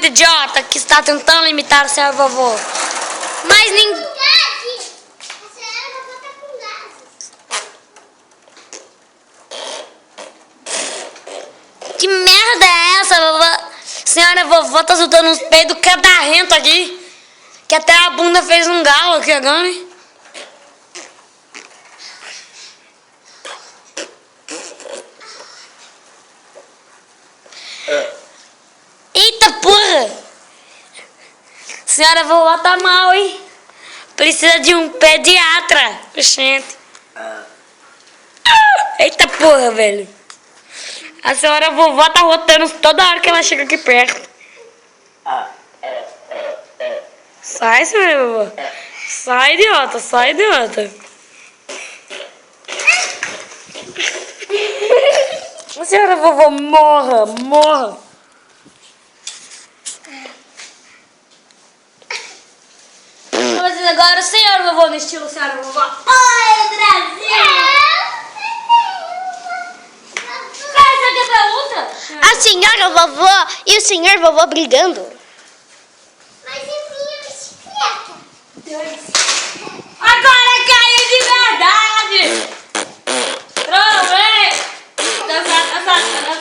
muito idiota que está tentando imitar a senhora vovó. Mas ninguém... A senhora vovó tá com gases. Que merda é essa, vovó? Senhora vovó tá soltando uns peidos catarrento aqui. Que até a bunda fez um galo aqui agora, hein? Eita porra! Senhora vovó tá mal, hein? Precisa de um pediatra. Gente. Eita porra, velho. A senhora vovó tá rotando toda hora que ela chega aqui perto. Sai, senhora vovó. Sai, idiota, sai, idiota. A senhora vovó, morra, morra. Mas agora, senhora vovó, no estilo senhora vovó. Oi, Brasil! A senhora vovó e o senhor vovó brigando. Mas e minha bicicleta? Agora caiu de verdade! Pronto, vem! Essa